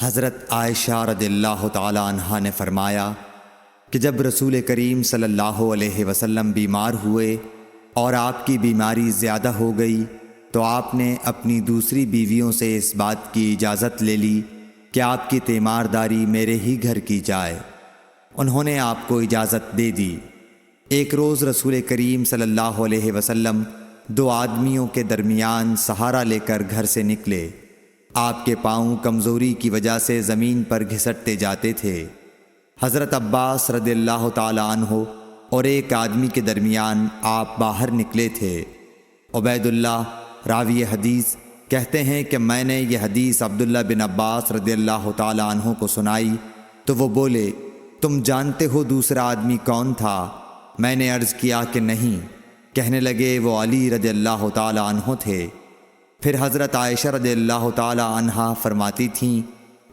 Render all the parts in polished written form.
حضرت عائشہ رضی اللہ تعالی عنہا نے فرمایا کہ جب رسول کریم صلی اللہ علیہ وسلم بیمار ہوئے اور آپ کی بیماری زیادہ ہو گئی تو آپ نے اپنی دوسری بیویوں سے اس بات کی اجازت لے لی کہ آپ کی تیمارداری میرے ہی گھر کی جائے۔ انہوں نے آپ کو اجازت دے دی۔ ایک روز رسول کریم صلی اللہ علیہ وسلم دو آدمیوں کے درمیان سہارا لے کر گھر سے نکلے۔ آپ کے پاؤں کمزوری کی وجہ سے زمین پر گھسٹتے جاتے تھے۔ حضرت عباس رضی اللہ تعالی عنہ اور ایک آدمی کے درمیان آپ باہر نکلے تھے۔ عبید اللہ راوی حدیث کہتے ہیں کہ میں نے یہ حدیث عبداللہ بن عباس رضی اللہ تعالی عنہ کو سنائی تو وہ بولے، تم جانتے ہو دوسرا آدمی کون تھا؟ میں نے عرض کیا کہ نہیں۔ کہنے لگے وہ علی رضی اللہ تعالی عنہ تھے۔ پھر حضرت عائشہ رضی اللہ تعالی عنہا فرماتی تھیں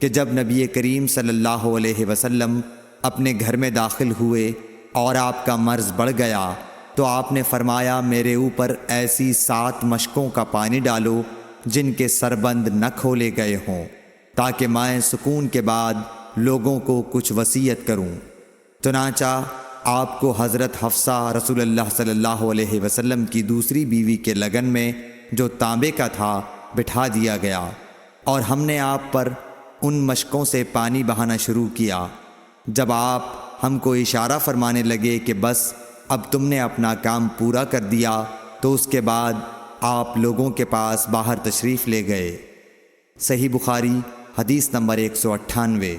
کہ جب نبی کریم صلی اللہ علیہ وسلم اپنے گھر میں داخل ہوئے اور آپ کا مرض بڑھ گیا تو آپ نے فرمایا میرے اوپر ایسی 7 مشکوں کا پانی ڈالو جن کے سربند نہ کھولے گئے ہوں، تاکہ میں سکون کے بعد لوگوں کو کچھ وصیت کروں۔ چنانچہ آپ کو حضرت حفصہ رسول اللہ صلی اللہ علیہ وسلم کی دوسری بیوی کے لگن میں جو تانبے کا تھا بٹھا دیا گیا، اور ہم نے آپ پر ان مشکوں سے پانی بہانا شروع کیا۔ جب آپ ہم کو اشارہ فرمانے لگے کہ بس اب تم نے اپنا کام پورا کر دیا تو اس کے بعد آپ لوگوں کے پاس باہر تشریف لے گئے۔ صحیح بخاری حدیث نمبر 198۔